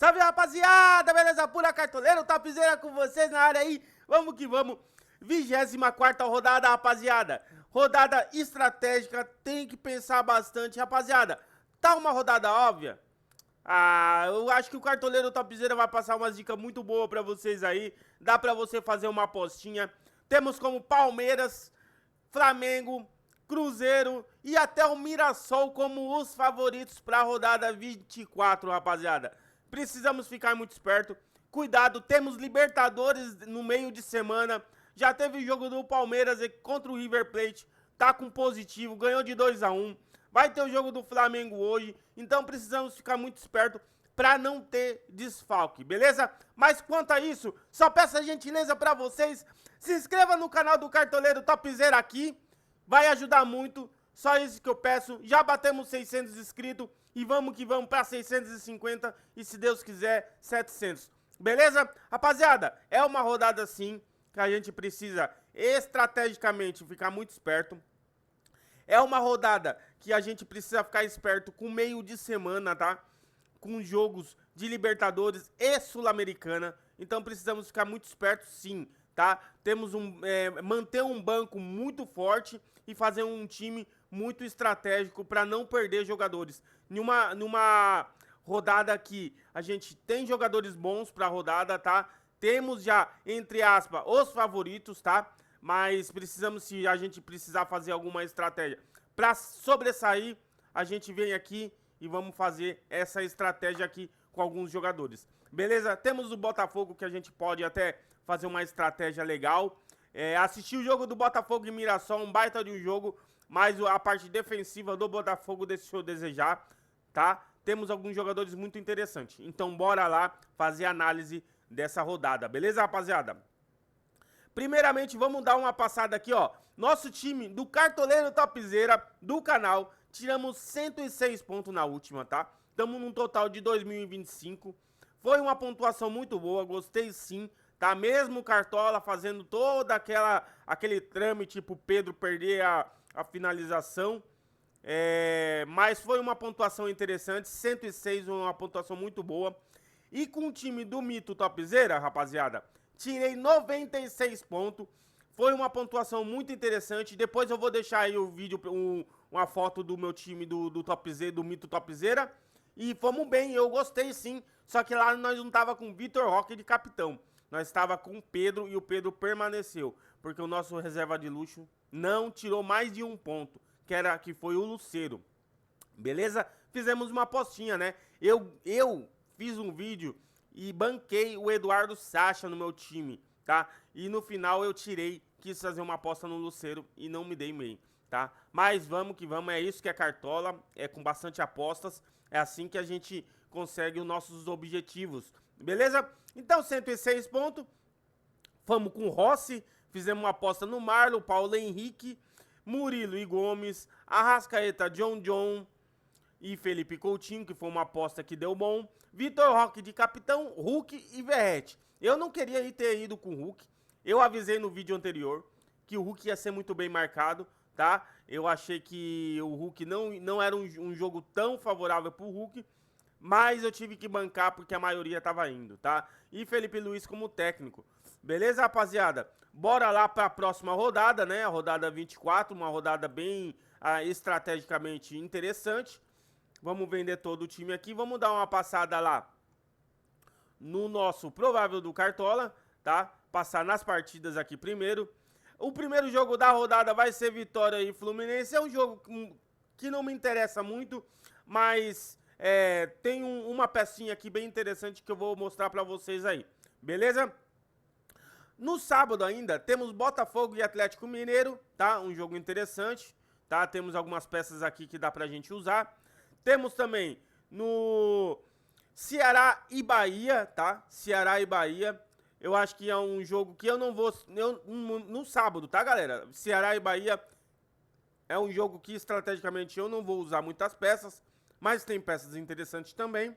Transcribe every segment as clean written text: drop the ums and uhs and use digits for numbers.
Salve, rapaziada, beleza pura, Cartoleiro, Topzera com vocês na área aí, vamos que vamos. 24ª rodada, rapaziada, rodada estratégica, tem que pensar bastante, rapaziada. Tá uma rodada óbvia? Eu acho que o Cartoleiro Topzera vai passar umas dicas muito boas pra vocês aí, dá pra você fazer uma apostinha. Temos como Palmeiras, Flamengo, Cruzeiro e até o Mirassol como os favoritos para a rodada 24, rapaziada. Precisamos ficar muito esperto. Cuidado, temos Libertadores no meio de semana. Já teve jogo do Palmeiras contra o River Plate. Tá com positivo, ganhou de 2-1. Vai ter o jogo do Flamengo hoje. Então precisamos ficar muito esperto para não ter desfalque, beleza? Mas quanto a isso, só peço a gentileza para vocês. Se inscreva no canal do Cartoleiro Topzera aqui. Vai ajudar muito, só isso que eu peço. Já batemos 600 inscritos e vamos que vamos para 650 e, se Deus quiser, 700. Beleza? Rapaziada, é uma rodada sim que a gente precisa estrategicamente ficar muito esperto. É uma rodada que a gente precisa ficar esperto com meio de semana, tá? Com jogos de Libertadores e Sul-Americana. Então precisamos ficar muito espertos sim, tá? Temos manter um banco muito forte e fazer um time muito estratégico para não perder jogadores. Numa rodada que a gente tem jogadores bons para a rodada, tá? Temos já, entre aspas, os favoritos, tá? Mas precisamos, se a gente precisar fazer alguma estratégia para sobressair, a gente vem aqui e vamos fazer essa estratégia aqui com alguns jogadores. Beleza? Temos o Botafogo que a gente pode até fazer uma estratégia legal. Assistir o jogo do Botafogo e Mirassol, um baita de um jogo, mas a parte defensiva do Botafogo deixou a desejar, tá? Temos alguns jogadores muito interessantes. Então bora lá fazer análise dessa rodada, beleza, rapaziada? Primeiramente, vamos dar uma passada aqui, ó. Nosso time do Cartoleiro Topzera do canal, tiramos 106 pontos na última, tá? Estamos num total de 2.025. Foi uma pontuação muito boa, gostei sim, tá? Mesmo o Cartola fazendo toda aquele trâmite pro Pedro perder a finalização. Mas foi uma pontuação interessante, 106, uma pontuação muito boa. E com o time do Mito Topzera, rapaziada, tirei 96 pontos. Foi uma pontuação muito interessante. Depois eu vou deixar aí o vídeo, uma foto do meu time do Topzera, do Mito Topzera. E fomos bem, eu gostei sim. Só que lá nós não tava com o Vitor Roque de capitão. Nós estava com o Pedro e o Pedro permaneceu. Porque o nosso reserva de luxo não tirou mais de um ponto. Que foi o Lucero. Beleza? Fizemos uma apostinha, né? Eu fiz um vídeo e banquei o Eduardo Sacha no meu time, tá? E no final eu quis fazer uma aposta no Lucero e não me dei bem, tá? Mas vamos que vamos, é isso que é Cartola, é com bastante apostas, é assim que a gente consegue os nossos objetivos, beleza? Então 106 pontos, fomos com o Rossi, fizemos uma aposta no Marlon, Paulo Henrique, Murilo e Gomes, Arrascaeta, John e Felipe Coutinho, que foi uma aposta que deu bom. Vitor Roque de capitão, Hulk e Verratti. Eu não queria ter ido com o Hulk. Eu avisei no vídeo anterior que o Hulk ia ser muito bem marcado, tá? Eu achei que o Hulk não era um jogo tão favorável pro Hulk, mas eu tive que bancar porque a maioria tava indo, tá? E Felipe Luiz como técnico. Beleza, rapaziada? Bora lá para a próxima rodada, né? A rodada 24, uma rodada bem estrategicamente interessante. Vamos vender todo o time aqui. Vamos dar uma passada lá no nosso provável do Cartola, tá? Passar nas partidas aqui primeiro. O primeiro jogo da rodada vai ser Vitória e Fluminense. É um jogo que não me interessa muito, mas tem uma pecinha aqui bem interessante que eu vou mostrar para vocês aí. Beleza? No sábado ainda, temos Botafogo e Atlético Mineiro, tá? Um jogo interessante, tá? Temos algumas peças aqui que dá pra gente usar. Temos também no Ceará e Bahia, tá? Ceará e Bahia. Eu acho que é um jogo que eu não vou... no sábado, tá, galera? Ceará e Bahia é um jogo que estrategicamente eu não vou usar muitas peças, mas tem peças interessantes também,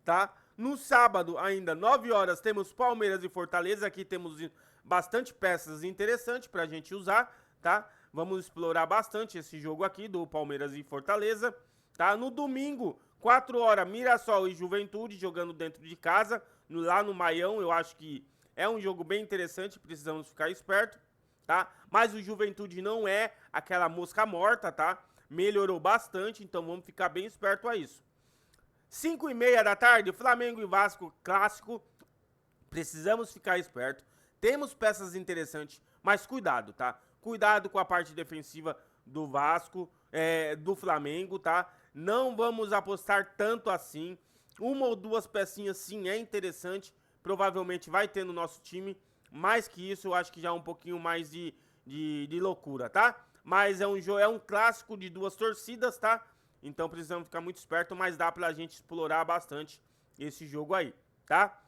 tá? No sábado, ainda, 9 horas, temos Palmeiras e Fortaleza. Aqui temos bastante peças interessantes pra gente usar, tá? Vamos explorar bastante esse jogo aqui do Palmeiras e Fortaleza, tá? No domingo, 4 horas, Mirassol e Juventude jogando dentro de casa, lá no Maião. Eu acho que é um jogo bem interessante, precisamos ficar esperto, tá? Mas o Juventude não é aquela mosca morta, tá? Melhorou bastante, então vamos ficar bem esperto a isso. 5h30 da tarde, Flamengo e Vasco, clássico. Precisamos ficar esperto. Temos peças interessantes, mas cuidado, tá? Cuidado com a parte defensiva do Vasco, do Flamengo, tá? Não vamos apostar tanto assim. Uma ou duas pecinhas sim é interessante. Provavelmente vai ter no nosso time. Mais que isso, eu acho que já é um pouquinho mais de loucura, tá? Mas é um clássico de duas torcidas, tá? Então precisamos ficar muito esperto, mas dá pra gente explorar bastante esse jogo aí, tá?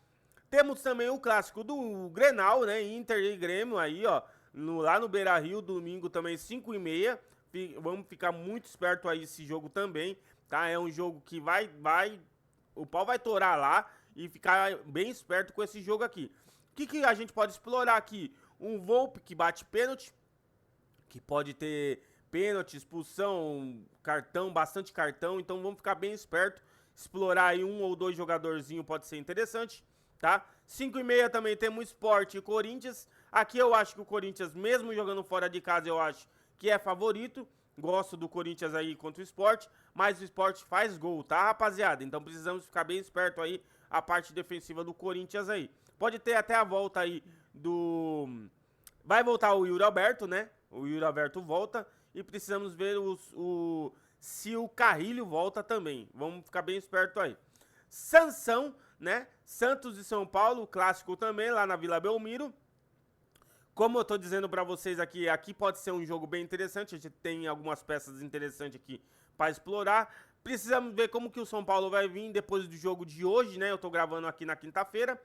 Temos também o clássico do Grenal, né? Inter e Grêmio aí, ó. Lá no Beira-Rio, domingo também, 5h30. Vamos ficar muito esperto aí esse jogo também, tá? É um jogo que o pau vai torar lá e ficar bem esperto com esse jogo aqui. O que a gente pode explorar aqui? Um Volpe que bate pênalti, que pode ter pênalti, expulsão, cartão, bastante cartão. Então vamos ficar bem esperto. Explorar aí um ou dois jogadorzinhos pode ser interessante, tá? 5h30 também temos Sport e Corinthians. Aqui eu acho que o Corinthians, mesmo jogando fora de casa, eu acho que é favorito. Gosto do Corinthians aí contra o Sport, mas o Sport faz gol, tá, rapaziada? Então precisamos ficar bem esperto aí a parte defensiva do Corinthians aí. Pode ter até a volta aí vai voltar o Yuri Alberto, né? O Yuri Alberto volta e precisamos ver se o Carrilho volta também. Vamos ficar bem esperto aí. Sansão, né? Santos e São Paulo, clássico também, lá na Vila Belmiro. Como eu tô dizendo pra vocês aqui pode ser um jogo bem interessante. A gente tem algumas peças interessantes aqui pra explorar. Precisamos ver como que o São Paulo vai vir depois do jogo de hoje, né? Eu tô gravando aqui na quinta-feira.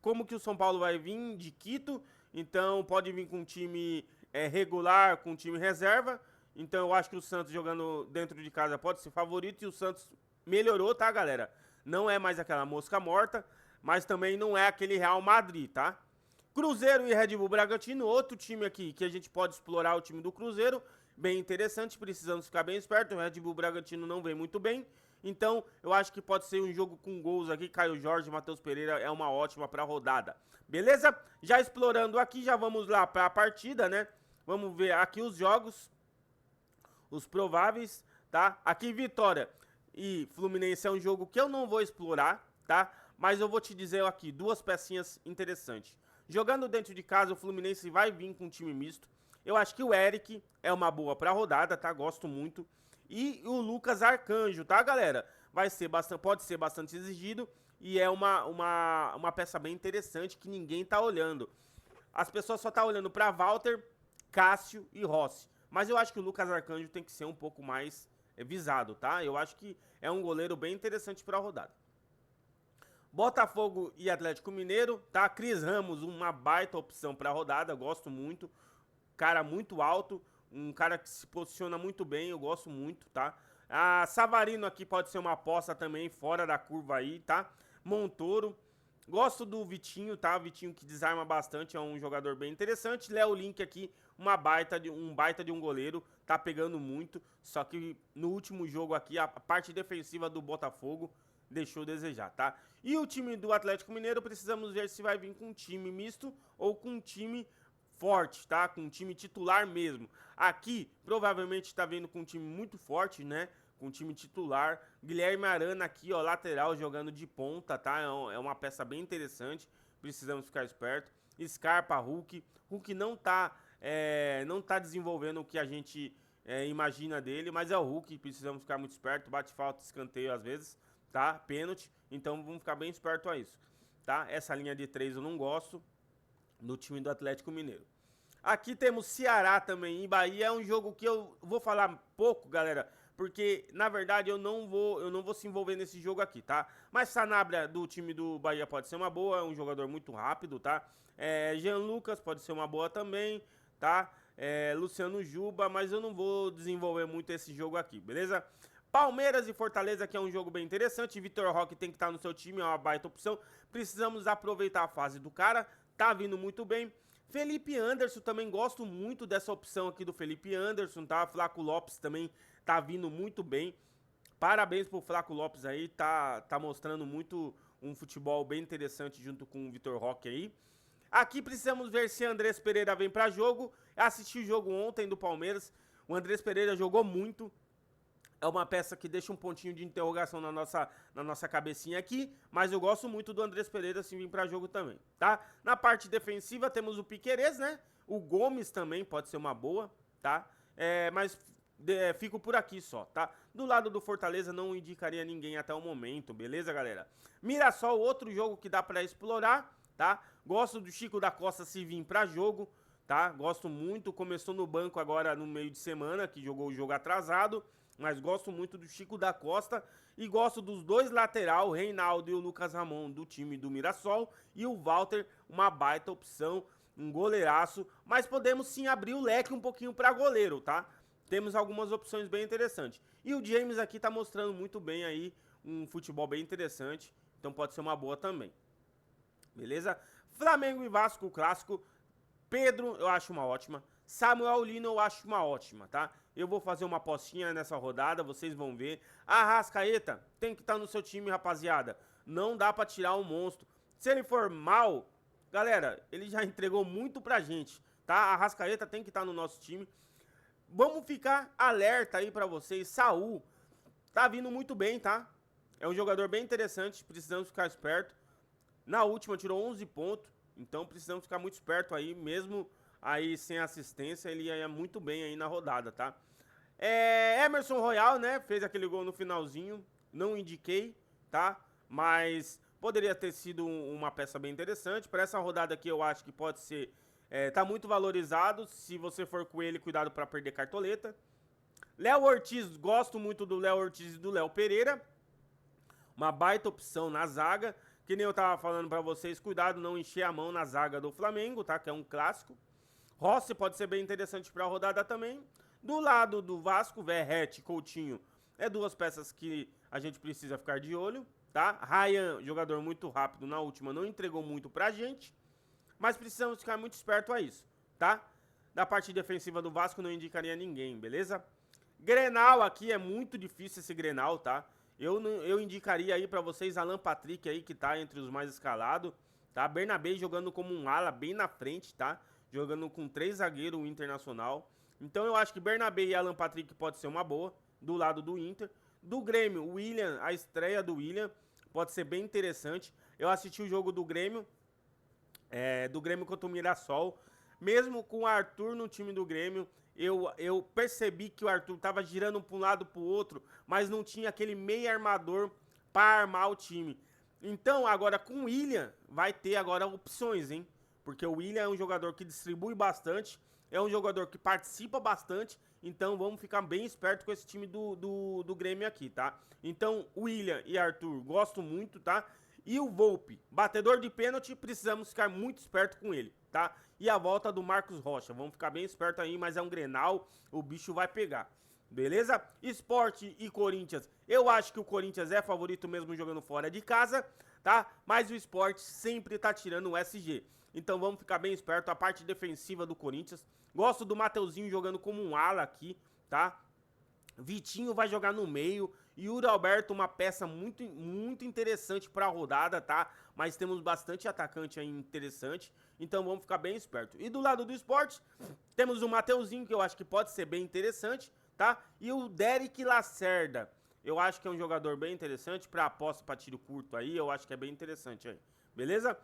Como que o São Paulo vai vir de Quito. Então pode vir com um time regular, com um time reserva. Então eu acho que o Santos jogando dentro de casa pode ser favorito. E o Santos melhorou, tá, galera? Não é mais aquela mosca morta, mas também não é aquele Real Madrid, tá? Cruzeiro e Red Bull Bragantino, outro time aqui que a gente pode explorar, o time do Cruzeiro. Bem interessante, precisamos ficar bem esperto. O Red Bull Bragantino não vem muito bem. Então, eu acho que pode ser um jogo com gols aqui. Caio Jorge, Matheus Pereira é uma ótima para a rodada. Beleza? Já explorando aqui, já vamos lá para a partida, né? Vamos ver aqui os jogos, os prováveis, tá? Aqui Vitória e Fluminense é um jogo que eu não vou explorar, tá? Mas eu vou te dizer aqui duas pecinhas interessantes. Jogando dentro de casa, o Fluminense vai vir com um time misto. Eu acho que o Eric é uma boa pra rodada, tá? Gosto muito. E o Lucas Arcanjo, tá, galera? Pode ser bastante exigido e é uma peça bem interessante que ninguém tá olhando. As pessoas só tá olhando pra Walter, Cássio e Rossi. Mas eu acho que o Lucas Arcanjo tem que ser um pouco mais visado, tá? Eu acho que é um goleiro bem interessante pra rodada. Botafogo e Atlético Mineiro, tá? Cris Ramos, uma baita opção pra rodada, gosto muito. Cara muito alto, um cara que se posiciona muito bem, eu gosto muito, tá? A Savarino aqui pode ser uma aposta também, fora da curva aí, tá? Montoro, gosto do Vitinho, tá? Vitinho que desarma bastante, é um jogador bem interessante. Léo Link aqui, um baita de um goleiro, tá pegando muito. Só que no último jogo aqui, a parte defensiva do Botafogo deixou a desejar, tá? E o time do Atlético Mineiro, precisamos ver se vai vir com um time misto ou com um time forte, tá? Com um time titular mesmo. Aqui, provavelmente tá vindo com um time muito forte, né? Com um time titular. Guilherme Arana aqui, ó, lateral, jogando de ponta, tá? É uma peça bem interessante. Precisamos ficar esperto. Scarpa, Hulk. Hulk não tá desenvolvendo o que a gente imagina dele, mas é o Hulk, precisamos ficar muito esperto. Bate falta, escanteio às vezes, tá? Pênalti. Então vamos ficar bem esperto a isso, tá? Essa linha de 3 eu não gosto no time do Atlético Mineiro. Aqui temos Ceará também e Bahia, é um jogo que eu vou falar pouco, galera, porque na verdade eu não vou se envolver nesse jogo aqui, tá? Mas Sanabria do time do Bahia pode ser uma boa, é um jogador muito rápido, tá? Jean Lucas pode ser uma boa também, tá? Luciano Juba, mas eu não vou desenvolver muito esse jogo aqui, beleza? Palmeiras e Fortaleza, que é um jogo bem interessante. Vitor Roque tem que estar no seu time, é uma baita opção. Precisamos aproveitar a fase do cara, tá vindo muito bem. Felipe Anderson, também gosto muito dessa opção aqui do Felipe Anderson, tá? Flaco Lopes também tá vindo muito bem. Parabéns pro Flaco Lopes aí, tá mostrando muito um futebol bem interessante junto com o Vitor Roque aí. Aqui precisamos ver se Andrés Pereira vem pra jogo. Assisti o jogo ontem do Palmeiras. O Andrés Pereira jogou muito. É uma peça que deixa um pontinho de interrogação na nossa cabecinha aqui. Mas eu gosto muito do Andrés Pereira se vir pra jogo também, tá? Na parte defensiva temos o Piquerez, né? O Gomes também pode ser uma boa, tá? Mas fico por aqui só, tá? Do lado do Fortaleza não indicaria ninguém até o momento, beleza, galera? Mirassol, outro jogo que dá pra explorar, tá? Gosto do Chico da Costa se vir pra jogo, tá? Gosto muito, começou no banco agora no meio de semana, que jogou o jogo atrasado, mas gosto muito do Chico da Costa e gosto dos dois lateral, o Reinaldo e o Lucas Ramon do time do Mirassol e o Walter, uma baita opção, um goleiraço, mas podemos sim abrir o leque um pouquinho pra goleiro, tá? Temos algumas opções bem interessantes. E o James aqui tá mostrando muito bem aí um futebol bem interessante, então pode ser uma boa também. Beleza? Flamengo e Vasco, clássico. Pedro, eu acho uma ótima. Samuel Lino, eu acho uma ótima, tá? Eu vou fazer uma apostinha nessa rodada, vocês vão ver. Arrascaeta tem que estar no seu time, rapaziada. Não dá pra tirar um monstro. Se ele for mal, galera, ele já entregou muito pra gente, tá? Arrascaeta tem que estar no nosso time. Vamos ficar alerta aí pra vocês. Saul tá vindo muito bem, tá? É um jogador bem interessante, precisamos ficar esperto. Na última tirou 11 pontos, então precisamos ficar muito esperto aí, mesmo aí sem assistência, ele ia muito bem aí na rodada, tá? Emerson Royal, né, fez aquele gol no finalzinho, não indiquei, tá? Mas poderia ter sido uma peça bem interessante. Para essa rodada aqui eu acho que pode ser, tá muito valorizado, se você for com ele, cuidado para perder cartoleta. Léo Ortiz, gosto muito do Léo Ortiz e do Léo Pereira, uma baita opção na zaga. Que nem eu tava falando pra vocês, cuidado não encher a mão na zaga do Flamengo, tá? Que é um clássico. Rossi pode ser bem interessante pra rodada também. Do lado do Vasco, Verratti, Coutinho, é duas peças que a gente precisa ficar de olho, tá? Ryan, jogador muito rápido na última, não entregou muito pra gente. Mas precisamos ficar muito esperto a isso, tá? Da parte defensiva do Vasco não indicaria ninguém, beleza? Grenal aqui, é muito difícil esse Grenal, tá? Eu indicaria aí pra vocês Alan Patrick aí, que tá entre os mais escalados, tá? Bernabé jogando como um ala bem na frente, tá? Jogando com 3 zagueiros, o Internacional. Então eu acho que Bernabé e Alan Patrick pode ser uma boa, do lado do Inter. Do Grêmio, o William, a estreia do William, pode ser bem interessante. Eu assisti o jogo do Grêmio contra o Mirassol. Mesmo com o Arthur no time do Grêmio, eu percebi que o Arthur tava girando para um lado para o outro, mas não tinha aquele meio armador para armar o time. Então, agora com o William, vai ter agora opções, hein? Porque o William é um jogador que distribui bastante, é um jogador que participa bastante, então vamos ficar bem esperto com esse time do Grêmio aqui, tá? Então, William e Arthur, gosto muito, tá? E o Volpi, batedor de pênalti, precisamos ficar muito esperto com ele, tá? E a volta do Marcos Rocha, vamos ficar bem esperto aí, mas é um Grenal, o bicho vai pegar, beleza? Sport e Corinthians, eu acho que o Corinthians é favorito mesmo jogando fora de casa, tá? Mas o Sport sempre tá tirando o SG, então vamos ficar bem esperto. A parte defensiva do Corinthians, gosto do Mateuzinho jogando como um ala aqui, tá? Vitinho vai jogar no meio. Yuri Alberto, uma peça muito interessante para a rodada, tá? Mas temos bastante atacante aí interessante, então vamos ficar bem esperto. E do lado do Sport, temos o Mateuzinho, que eu acho que pode ser bem interessante, tá? E o Derek Lacerda, eu acho que é um jogador bem interessante para aposta para tiro curto aí, eu acho que é bem interessante aí, beleza?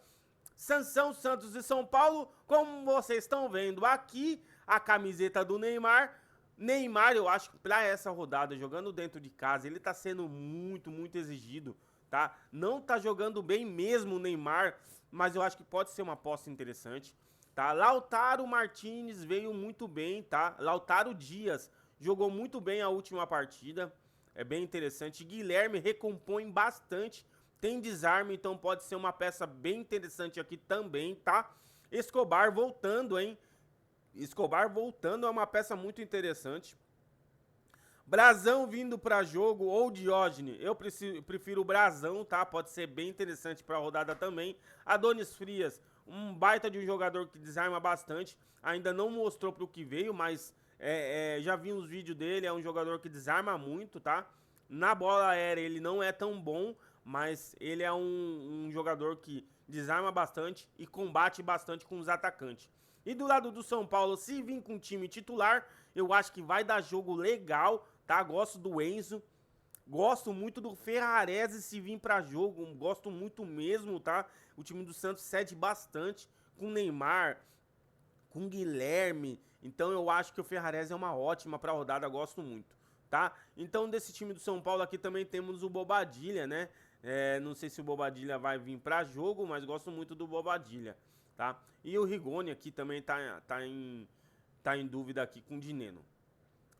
Sansão, Santos e São Paulo, como vocês estão vendo aqui, a camiseta do Neymar. Neymar, eu acho que pra essa rodada, jogando dentro de casa, ele tá sendo muito exigido, tá? Não tá jogando bem mesmo o Neymar, mas eu acho que pode ser uma aposta interessante, tá? Lautaro Martinez veio muito bem, tá? Lautaro Dias jogou muito bem a última partida, é bem interessante. Guilherme recompõe bastante, tem desarme, então pode ser uma peça bem interessante aqui também, tá? Escobar voltando, hein? Escobar voltando é uma peça muito interessante. Brazão vindo para jogo ou Diógenes, eu prefiro o Brazão, tá? Pode ser bem interessante para a rodada também. Adonis Frias, um baita de um jogador que desarma bastante. Ainda não mostrou para o que veio, mas já vi uns vídeos dele, é um jogador que desarma muito, tá? Na bola aérea ele não é tão bom, mas ele é um jogador que desarma bastante e combate bastante com os atacantes. E do lado do São Paulo, se vir com o time titular, eu acho que vai dar jogo legal, tá? Gosto do Enzo, gosto muito do Ferrarese se vir pra jogo, gosto muito mesmo, tá? O time do Santos cede bastante com Neymar, com Guilherme, então eu acho que o Ferrarese é uma ótima pra rodada, gosto muito, tá? Então desse time do São Paulo aqui também temos o Bobadilha, né? Não sei se o Bobadilha vai vir pra jogo, mas gosto muito do Bobadilha, tá? E o Rigoni aqui também tá em dúvida aqui com o Dineno.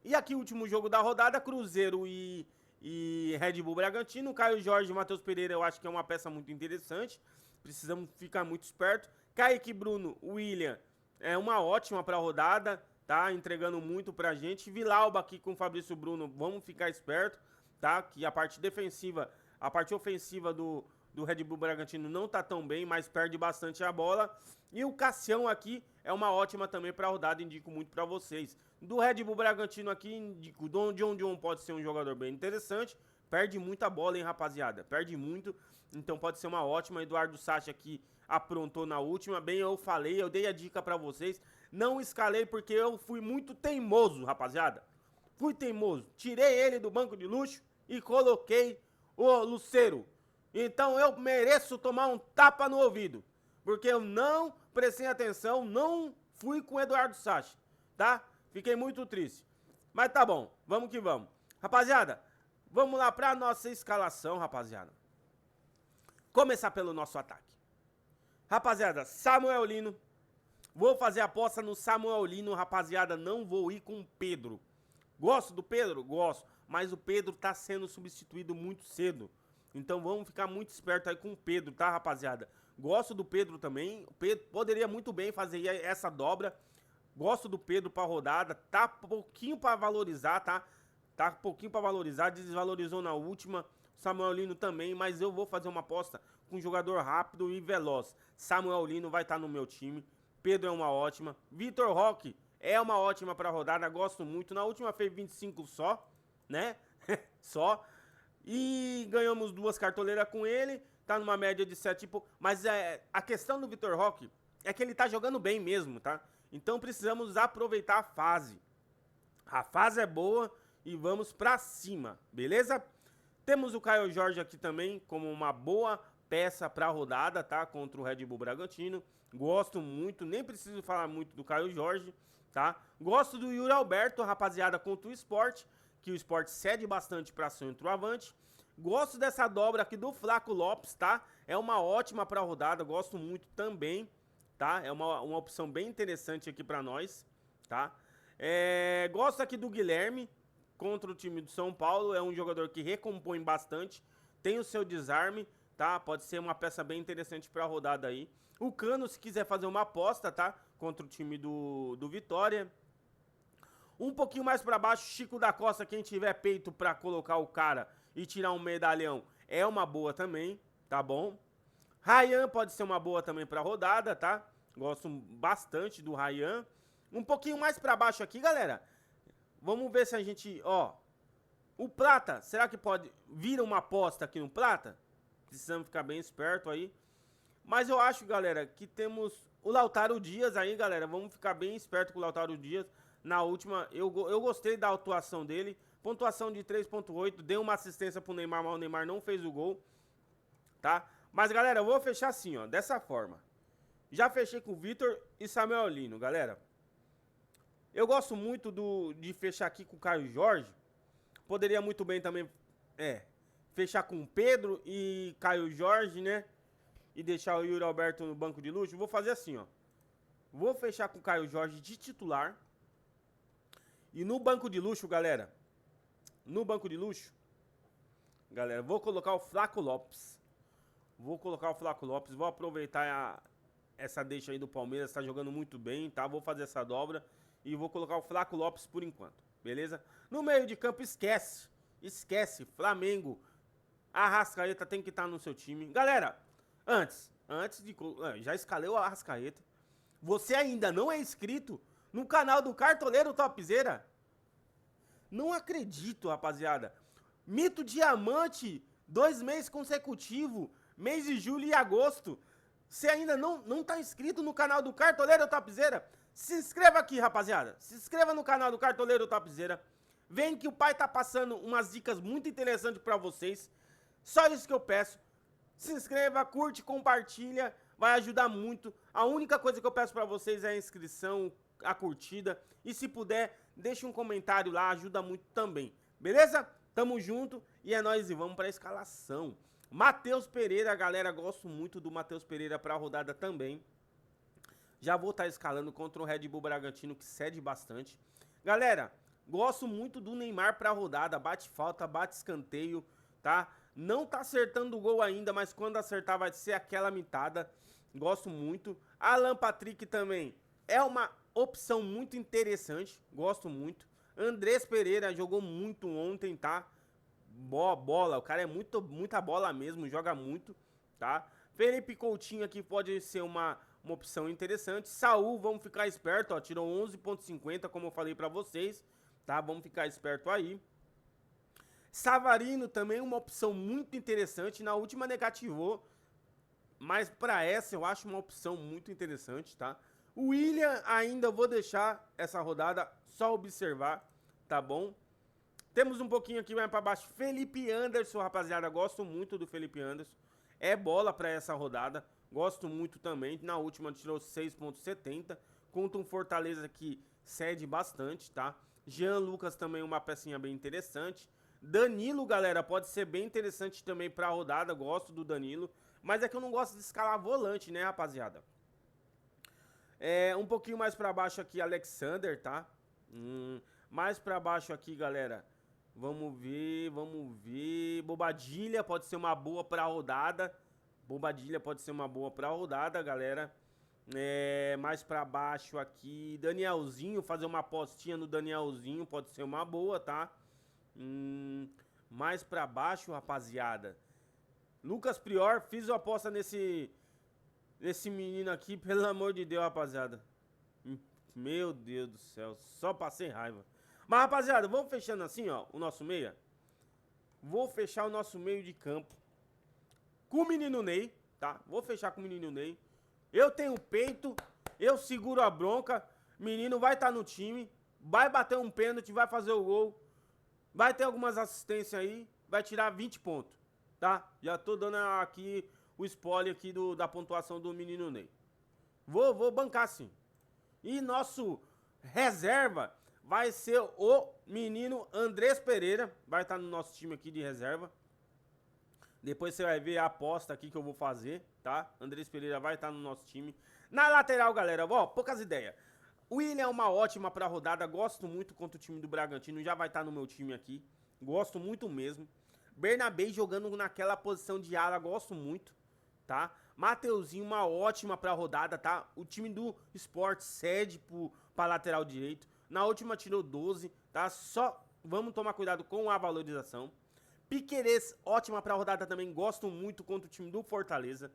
E aqui o último jogo da rodada, Cruzeiro e Red Bull Bragantino. Caio Jorge e Matheus Pereira eu acho que é uma peça muito interessante. Precisamos ficar muito esperto. Kaique Bruno, William, é uma ótima pra rodada, tá? Entregando muito pra gente. Vilauba aqui com o Fabrício Bruno, vamos ficar esperto, tá? Que a parte defensiva, a parte ofensiva do Red Bull Bragantino não tá tão bem, mas perde bastante a bola. E o Cassião aqui é uma ótima também pra rodada, indico muito pra vocês. Do Red Bull Bragantino aqui, indico o John John pode ser um jogador bem interessante. Perde muita bola, hein, rapaziada? Perde muito, então pode ser uma ótima. Eduardo Sacha aqui aprontou na última. Bem, eu falei, eu dei a dica pra vocês. Não escalei porque eu fui muito teimoso, rapaziada. Fui teimoso. Tirei ele do banco de luxo e coloquei o Lucero. Então eu mereço tomar um tapa no ouvido. Porque eu não prestei atenção, não fui com o Eduardo Sacha, tá? Fiquei muito triste. Mas tá bom, vamos que vamos. Rapaziada, vamos lá pra nossa escalação, rapaziada. Começar pelo nosso ataque. Rapaziada, Samuel Lino. Vou fazer aposta no Samuel Lino, rapaziada. Não vou ir com o Pedro. Gosto do Pedro? Gosto. Mas o Pedro tá sendo substituído muito cedo. Então vamos ficar muito esperto aí com o Pedro, tá, rapaziada? Gosto do Pedro também. O Pedro poderia muito bem fazer essa dobra. Gosto do Pedro pra rodada. Tá pouquinho pra valorizar, tá? Tá pouquinho pra valorizar. Desvalorizou na última. Samuel Lino também. Mas eu vou fazer uma aposta com um jogador rápido e veloz. Samuel Lino vai estar no meu time. Pedro é uma ótima. Vitor Roque é uma ótima pra rodada. Gosto muito. Na última fez 25 só, né? Só. E ganhamos 2 cartoleiras com ele. Tá numa média de 7 e pouco. Mas a questão do Vitor Roque é que ele tá jogando bem mesmo, tá? Então precisamos aproveitar a fase. A fase é boa e vamos pra cima, beleza? Temos o Caio Jorge aqui também como uma boa peça pra rodada, tá? Contra o Red Bull Bragantino. Gosto muito, nem preciso falar muito do Caio Jorge, tá? Gosto do Yuri Alberto, rapaziada, contra o Sport, que o Sport cede bastante pra centroavante. Gosto dessa dobra aqui do Flaco Lopes, tá? É uma ótima pra rodada, gosto muito também, tá? É uma opção bem interessante aqui pra nós, tá? Gosto aqui do Guilherme contra o time do São Paulo, é um jogador que recompõe bastante, tem o seu desarme, tá? Pode ser uma peça bem interessante pra rodada aí. O Cano, se quiser fazer uma aposta, tá? Contra o time do Vitória. Um pouquinho mais pra baixo, Chico da Costa, quem tiver peito pra colocar o cara e tirar um medalhão, é uma boa também, tá bom? Ryan pode ser uma boa também pra rodada, tá? Gosto bastante do Ryan. Um pouquinho mais pra baixo aqui, galera. Vamos ver se a gente, ó. O Prata, será que pode vir uma aposta aqui no Prata? Precisamos ficar bem esperto aí. Mas eu acho, galera, que temos o Lautaro Dias aí, galera. Vamos ficar bem esperto com o Lautaro Dias. Na última, eu gostei da atuação dele. Pontuação de 3.8. Deu uma assistência pro Neymar, mas o Neymar não fez o gol. Tá? Mas, galera, eu vou fechar assim, ó. Dessa forma. Já fechei com o Vitor e Samuel Lino, galera. Eu gosto muito de fechar aqui com o Caio Jorge. Poderia muito bem também, fechar com o Pedro e Caio Jorge, né? E deixar o Yuri Alberto no banco de luxo. Vou fazer assim, ó. Vou fechar com o Caio Jorge de titular. E no banco de luxo, galera. No banco de luxo, galera, vou colocar o Flaco Lopes. Vou colocar o Flaco Lopes. Vou aproveitar essa deixa aí do Palmeiras. Tá jogando muito bem, tá? Vou fazer essa dobra. E vou colocar o Flaco Lopes por enquanto. Beleza? No meio de campo, esquece. Esquece. Flamengo. Arrascaeta tem que estar no seu time. Galera, antes de... já escalei o Arrascaeta. Você ainda não é inscrito no canal do Cartoleiro Topzera? Não acredito, rapaziada. Mito Diamante, 2 meses consecutivos, mês de julho e agosto. Você ainda não tá inscrito no canal do Cartoleiro Topzera? Se inscreva aqui, rapaziada. Se inscreva no canal do Cartoleiro Topzera. Vem que o pai tá passando umas dicas muito interessantes pra vocês. Só isso que eu peço. Se inscreva, curte, compartilha. Vai ajudar muito. A única coisa que eu peço pra vocês é a inscrição, a curtida. E se puder, deixa um comentário lá, ajuda muito também. Beleza? Tamo junto e é nóis e vamos pra escalação. Matheus Pereira, galera, gosto muito do Matheus Pereira pra rodada também. Já vou estar escalando contra o Red Bull Bragantino, que cede bastante. Galera, gosto muito do Neymar pra rodada. Bate falta, bate escanteio, tá? Não tá acertando o gol ainda, mas quando acertar vai ser aquela mitada. Gosto muito. Alan Patrick também é uma opção muito interessante. Gosto muito. Andrés Pereira jogou muito ontem, tá? Boa bola, o cara é muita bola mesmo, joga muito, tá? Felipe Coutinho aqui pode ser uma opção interessante. Saul, vamos ficar esperto, ó, tirou 11.50, como eu falei pra vocês, tá? Vamos ficar esperto aí. Savarino também uma opção muito interessante, na última negativou, mas pra essa eu acho uma opção muito interessante, tá? O William ainda vou deixar essa rodada só observar, tá bom? Temos um pouquinho aqui mais pra baixo, Felipe Anderson, rapaziada, gosto muito do Felipe Anderson. É bola pra essa rodada, gosto muito também. Na última tirou 6.70, contra um Fortaleza que cede bastante, tá? Jean Lucas também uma pecinha bem interessante. Danilo, galera, pode ser bem interessante também pra rodada, gosto do Danilo. Mas é que eu não gosto de escalar volante, né, rapaziada? Um pouquinho mais pra baixo aqui, Alexander, tá? Mais pra baixo aqui, galera, vamos ver. Bobadilha pode ser uma boa pra rodada. Galera. Mais pra baixo aqui, Danielzinho, fazer uma apostinha no Danielzinho pode ser uma boa, tá? Mais pra baixo, rapaziada, Lucas Prior, fiz uma aposta nesse menino aqui, pelo amor de Deus, rapaziada. Meu Deus do céu, só passei raiva. Mas, rapaziada, vamos fechando assim, ó, o nosso meia. Vou fechar o nosso meio de campo com o menino Ney, tá? Vou fechar com o menino Ney. Eu tenho peito, eu seguro a bronca. Menino vai estar no time, vai bater um pênalti, vai fazer o gol. Vai ter algumas assistências aí, vai tirar 20 pontos, tá? Já tô dando aqui o spoiler aqui da pontuação do menino Ney. Vou bancar sim. E nosso reserva vai ser o menino Andrés Pereira. Vai estar no nosso time aqui de reserva. Depois você vai ver a aposta aqui que eu vou fazer, tá? Andrés Pereira vai estar no nosso time. Na lateral, galera, ó, poucas ideias. O William é uma ótima pra rodada. Gosto muito contra o time do Bragantino. Já vai estar no meu time aqui. Gosto muito mesmo. Bernabé jogando naquela posição de ala. Gosto muito, tá? Mateuzinho, uma ótima pra rodada, tá? O time do Sport cede pra lateral direito. Na última tirou 12, tá? Só vamos tomar cuidado com a valorização. Piquerez, ótima pra rodada também. Gosto muito contra o time do Fortaleza,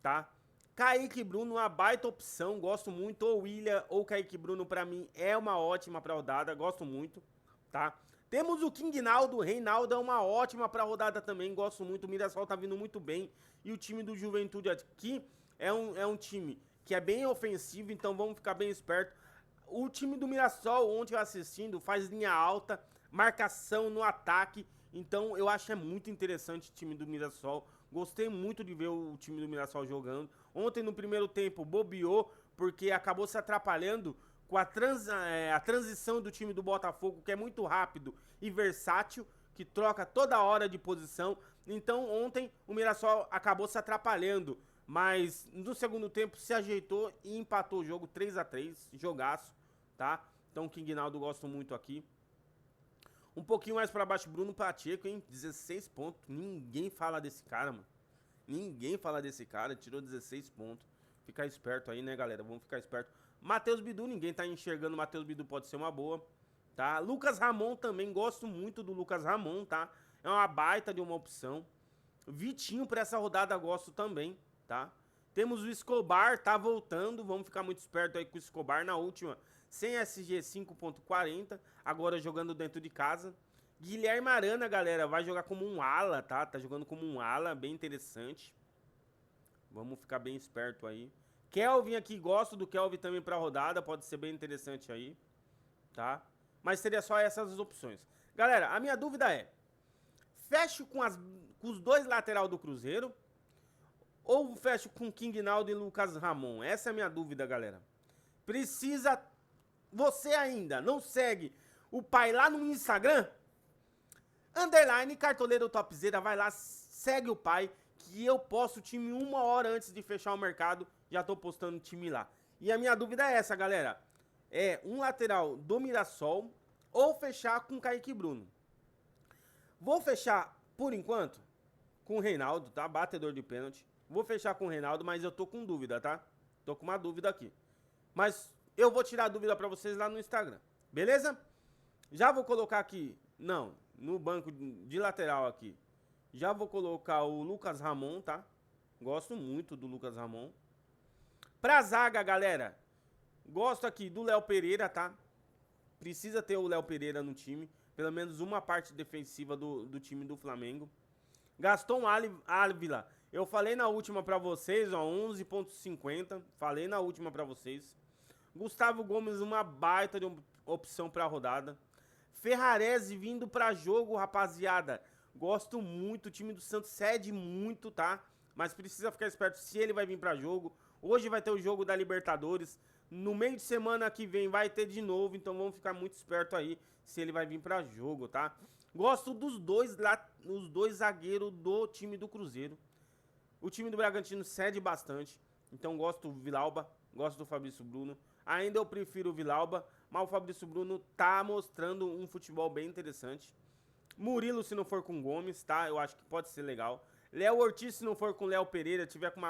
tá? Kaique Bruno, uma baita opção. Gosto muito. Ou William ou Kaique Bruno, pra mim, é uma ótima pra rodada. Gosto muito, tá? Temos o King Naldo. Reinaldo é uma ótima pra rodada também. Gosto muito. O Mirassol tá vindo muito bem. E o time do Juventude aqui é um time que é bem ofensivo. Então vamos ficar bem esperto. O time do Mirassol, ontem eu assistindo, faz linha alta, marcação no ataque. Então eu acho que é muito interessante o time do Mirassol. Gostei muito de ver o time do Mirassol jogando. Ontem no primeiro tempo bobeou, porque acabou se atrapalhando com a transição do time do Botafogo, que é muito rápido e versátil, que troca toda hora de posição. Então ontem o Mirassol acabou se atrapalhando, mas no segundo tempo se ajeitou e empatou o jogo 3-3, jogaço, tá? Então o King Naldo gosto muito aqui. Um pouquinho mais pra baixo, Bruno Pacheco, hein? 16 pontos. Ninguém fala desse cara, mano. Ninguém fala desse cara. Tirou 16 pontos. Ficar esperto aí, né, galera? Vamos ficar esperto. Matheus Bidu, ninguém tá enxergando. Matheus Bidu pode ser uma boa, tá? Lucas Ramon também. Gosto muito do Lucas Ramon, tá? É uma baita de uma opção. Vitinho pra essa rodada gosto também, tá? Temos o Escobar, tá voltando. Vamos ficar muito esperto aí com o Escobar na última. Sem SG 5.40, agora jogando dentro de casa. Guilherme Arana, galera, vai jogar como um ala, tá? Tá jogando como um ala, bem interessante. Vamos ficar bem esperto aí. Kelvin aqui, gosto do Kelvin também pra rodada, pode ser bem interessante aí, tá? Mas seria só essas as opções. Galera, a minha dúvida é, fecho com os dois lateral do Cruzeiro ou fecho com King Naldo e Lucas Ramon? Essa é a minha dúvida, galera. Precisa... Você ainda não segue o pai lá no Instagram? Underline Cartoleiro Topzera, vai lá, segue o pai, que eu posto o time 1 hora antes de fechar o mercado, já tô postando o time lá. E a minha dúvida é essa, galera, é um lateral do Mirassol ou fechar com Kaique Bruno. Vou fechar, por enquanto, com o Reinaldo, tá? Batedor de pênalti. Vou fechar com o Reinaldo, mas eu tô com dúvida, tá? Tô com uma dúvida aqui. Mas eu vou tirar a dúvida pra vocês lá no Instagram, beleza? Já vou colocar aqui, não, no banco de lateral aqui. Já vou colocar o Lucas Ramon, tá? Gosto muito do Lucas Ramon. Pra zaga, galera, gosto aqui do Léo Pereira, tá? Precisa ter o Léo Pereira no time. Pelo menos uma parte defensiva do time do Flamengo. Gaston Ávila. Eu falei na última pra vocês, ó, 11,50. Falei na última pra vocês. Gustavo Gomes, uma baita de opção pra rodada. Ferrarese vindo pra jogo, rapaziada. Gosto muito, o time do Santos cede muito, tá? Mas precisa ficar esperto se ele vai vir pra jogo. Hoje vai ter o jogo da Libertadores. No meio de semana que vem vai ter de novo, então vamos ficar muito esperto aí se ele vai vir pra jogo, tá? Gosto dos dois zagueiros do time do Cruzeiro. O time do Bragantino cede bastante, então gosto do Vilauba, gosto do Fabrício Bruno. Ainda eu prefiro o Vilauba, mas o Fabrício Bruno tá mostrando um futebol bem interessante. Murilo se não for com Gomes, tá? Eu acho que pode ser legal. Léo Ortiz se não for com Léo Pereira, tiver com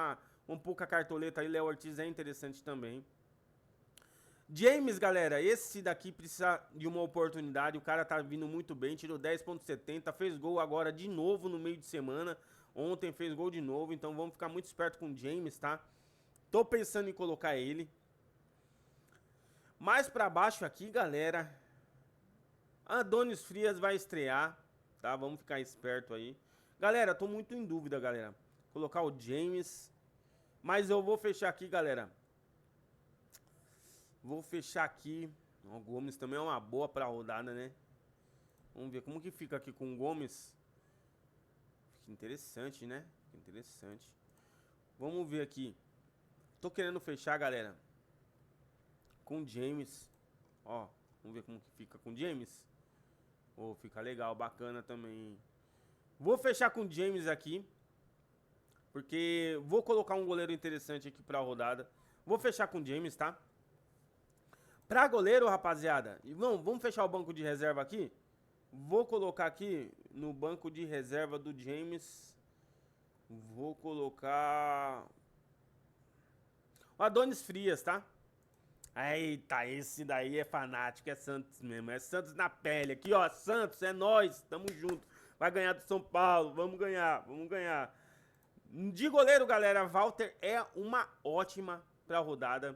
um pouca cartoleta aí, Léo Ortiz é interessante também. James, galera, esse daqui precisa de uma oportunidade, o cara tá vindo muito bem, tirou 10,70, fez gol agora de novo no meio de semana, ontem fez gol de novo, então vamos ficar muito esperto com o James, tá? Tô pensando em colocar ele. Mais pra baixo aqui, galera, Adonis Frias vai estrear, tá? Vamos ficar esperto aí. Galera, tô muito em dúvida, galera, colocar o James, mas eu vou fechar aqui, galera. Vou fechar aqui. O Gomes também é uma boa pra rodada, né? Vamos ver como que fica aqui com o Gomes. Fica interessante, né? Fica interessante. Vamos ver aqui. Tô querendo fechar, galera, com o James. Ó, vamos ver como que fica com o James. Oh, fica legal, bacana também. Vou fechar com o James aqui, porque vou colocar um goleiro interessante aqui pra rodada. Vou fechar com o James, tá? Pra goleiro, rapaziada, vamos fechar o banco de reserva aqui. Vou colocar aqui no banco de reserva do James. Vou colocar o Adonis Frias, tá? Eita, esse daí é fanático, é Santos mesmo. É Santos na pele. Aqui, ó, Santos, é nóis, tamo junto. Vai ganhar do São Paulo, vamos ganhar, vamos ganhar. De goleiro, galera, Walter é uma ótima pra rodada.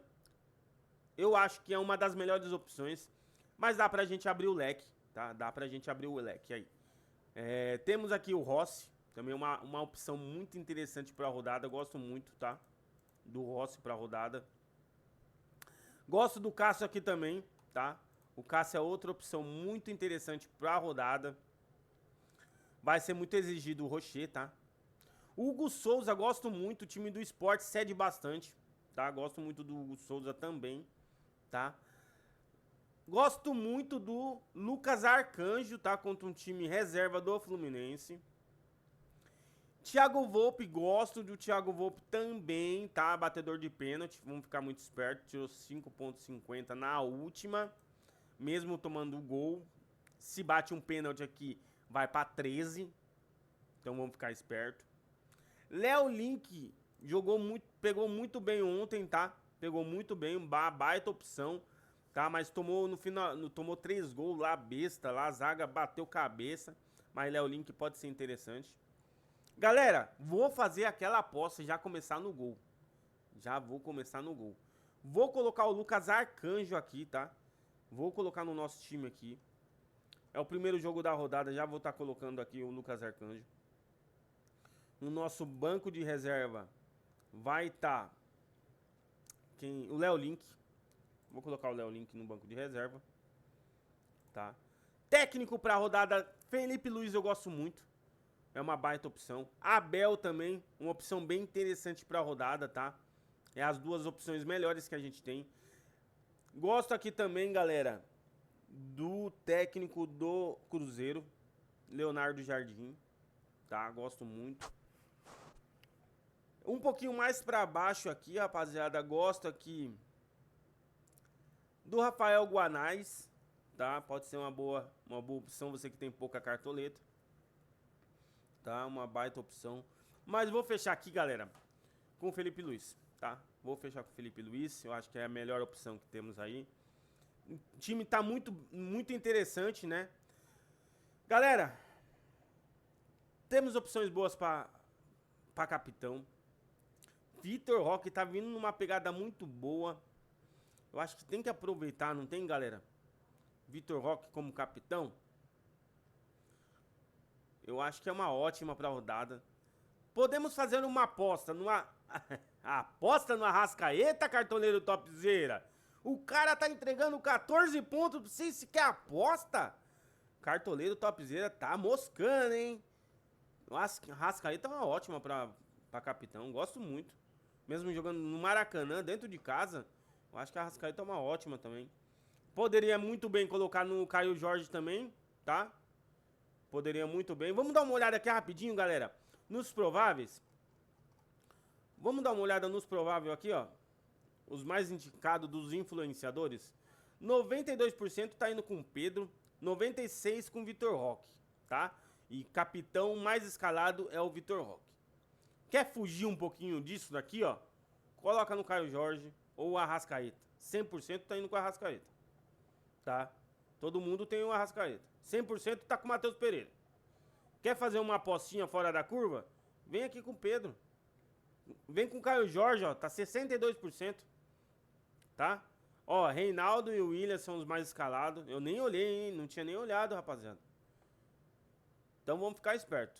Eu acho que é uma das melhores opções, mas dá pra gente abrir o leque, tá? Dá pra gente abrir o leque aí. Temos aqui o Rossi, também uma opção muito interessante pra rodada, gosto muito, tá? Do Rossi pra rodada. Gosto do Cássio aqui também, tá? O Cássio é outra opção muito interessante pra rodada. Vai ser muito exigido o Rocher, tá? O Hugo Souza, gosto muito, o time do Sport cede bastante, tá? Gosto muito do Hugo Souza também. Tá? Gosto muito do Lucas Arcanjo, tá? Contra um time reserva do Fluminense. Thiago Volpe, gosto do Thiago Volpe também, tá? Batedor de pênalti, vamos ficar muito esperto. Tirou 5,50 na última, mesmo tomando o gol. Se bate um pênalti aqui, vai pra 13. Então vamos ficar esperto. Léo Link pegou muito bem ontem, tá? Pegou muito bem, uma baita opção, tá? Mas tomou no final, tomou 3 gols lá, besta, lá a zaga bateu cabeça. Mas Léo Link pode ser interessante. Galera, vou fazer aquela aposta e já começar no gol. Já vou começar no gol. Vou colocar o Lucas Arcanjo aqui, tá? Vou colocar no nosso time aqui. É o primeiro jogo da rodada, já vou estar colocando aqui o Lucas Arcanjo. No nosso banco de reserva vai estar o Léo Link. Vou colocar o Léo Link no banco de reserva. Tá? Técnico para a rodada, Felipe Luiz eu gosto muito. É uma baita opção. Abel também, uma opção bem interessante para a rodada, tá? É as duas opções melhores que a gente tem. Gosto aqui também, galera, do técnico do Cruzeiro, Leonardo Jardim, tá? Gosto muito. Um pouquinho mais pra baixo aqui, rapaziada, gosto aqui do Rafael Guanais, tá? Pode ser uma boa opção, você que tem pouca cartoleta, tá? Uma baita opção. Mas vou fechar aqui, galera, com o Felipe Luiz, tá? Vou fechar com o Felipe Luiz, eu acho que é a melhor opção que temos aí. O time tá muito interessante, né? Galera, temos opções boas pra capitão. Vitor Roque tá vindo numa pegada muito boa. Eu acho que tem que aproveitar, não tem, galera? Vitor Roque como capitão. Eu acho que é uma ótima pra rodada. Podemos fazer uma aposta aposta no Arrascaeta, cartoleiro topzera. O cara tá entregando 14 pontos pra vocês, se quer aposta? Cartoleiro topzera tá moscando, hein? Nossa, Arrascaeta é uma ótima pra capitão, gosto muito. Mesmo jogando no Maracanã, dentro de casa, eu acho que a Arrascaeta é uma ótima também. Poderia muito bem colocar no Caio Jorge também, tá? Poderia muito bem. Vamos dar uma olhada aqui rapidinho, galera. Nos prováveis. Vamos dar uma olhada nos prováveis aqui, ó. Os mais indicados dos influenciadores. 92% tá indo com Pedro, 96% com Vitor Roque, tá? E capitão mais escalado é o Vitor Roque. Quer fugir um pouquinho disso daqui, ó? Coloca no Caio Jorge ou o Arrascaeta. 100% tá indo com o Arrascaeta, tá? Todo mundo tem o Arrascaeta. 100% tá com o Matheus Pereira. Quer fazer uma apostinha fora da curva? Vem aqui com o Pedro. Vem com o Caio Jorge, ó. Tá 62%. Tá? Ó, Reinaldo e o William são os mais escalados. Eu nem olhei, hein? Não tinha nem olhado, rapaziada. Então vamos ficar esperto.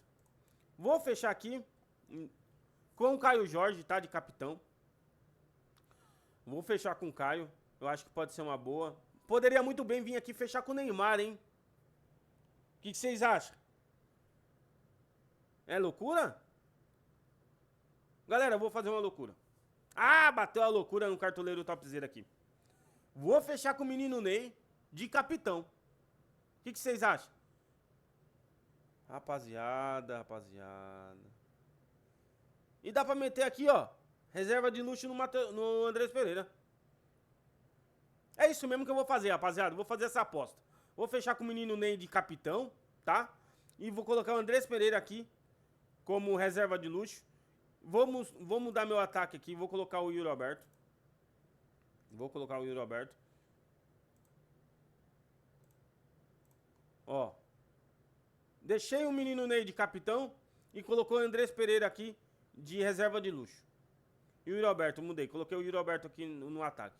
Vou fechar aqui com o Caio Jorge, tá? De capitão. Vou fechar com o Caio. Eu acho que pode ser uma boa. Poderia muito bem vir aqui fechar com o Neymar, hein? O que vocês acham? É loucura? Galera, eu vou fazer uma loucura. Ah, bateu a loucura no cartoleiro topzera aqui. Vou fechar com o menino Ney de capitão. O que vocês acham? Rapaziada. E dá pra meter aqui, ó. Reserva de luxo no Andrés Pereira. É isso mesmo que eu vou fazer, rapaziada. Vou fazer essa aposta. Vou fechar com o menino Ney de capitão, tá? E vou colocar o Andrés Pereira aqui como reserva de luxo. Vou mudar meu ataque aqui. Vou colocar o Yuri Alberto. Ó. Deixei o menino Ney de capitão e colocou o Andrés Pereira aqui de reserva de luxo. Yuri Alberto, mudei. Coloquei o Yuri Alberto aqui no ataque.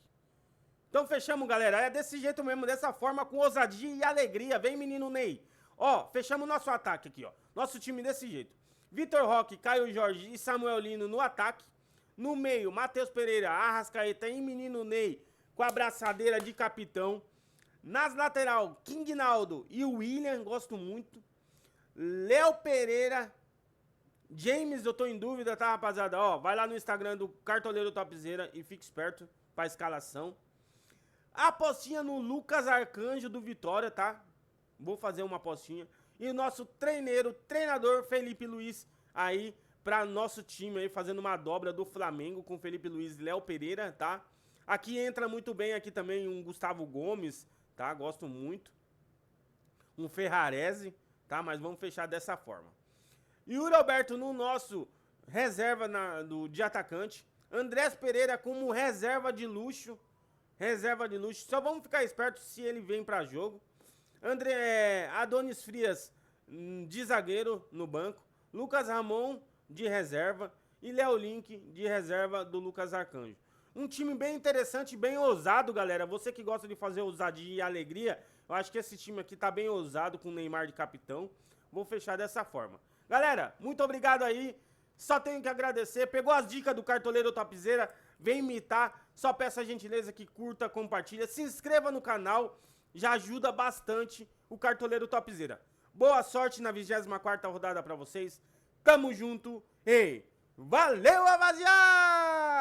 Então fechamos, galera. É desse jeito mesmo, dessa forma, com ousadia e alegria. Vem, menino Ney. Ó, fechamos nosso ataque aqui, ó. Nosso time desse jeito. Vitor Roque, Caio Jorge e Samuel Lino no ataque. No meio, Matheus Pereira, Arrascaeta e menino Ney com a abraçadeira de capitão. Nas lateral, King Naldo e o William, gosto muito. Léo Pereira, James, eu tô em dúvida, tá, rapaziada? Ó, vai lá no Instagram do Cartoleiro Topzera e fique esperto pra escalação. Apostinha no Lucas Arcanjo do Vitória, tá? Vou fazer uma apostinha. E o nosso treinador Felipe Luiz aí pra nosso time aí, fazendo uma dobra do Flamengo com Felipe Luiz e Léo Pereira, tá? Aqui entra muito bem aqui também um Gustavo Gomes, tá? Gosto muito. Um Ferrarese, tá? Mas vamos fechar dessa forma. Yuri Alberto no nosso reserva de atacante. Andrés Pereira como reserva de luxo. Só vamos ficar espertos se ele vem pra jogo. Adonis Frias de zagueiro no banco. Lucas Ramon de reserva. E Léo Link de reserva do Lucas Arcanjo. Um time bem interessante, bem ousado, galera. Você que gosta de fazer ousadia e alegria, Eu acho que esse time aqui tá bem ousado com o Neymar de capitão. Vou fechar dessa forma. Galera, muito obrigado aí. Só tenho que agradecer. Pegou as dicas do Cartoleiro Topzera, vem imitar. Só peço a gentileza que curta, compartilha. Se inscreva no canal, já ajuda bastante o Cartoleiro Topzera. Boa sorte na 24ª rodada pra vocês. Tamo junto e valeu, rapaziada!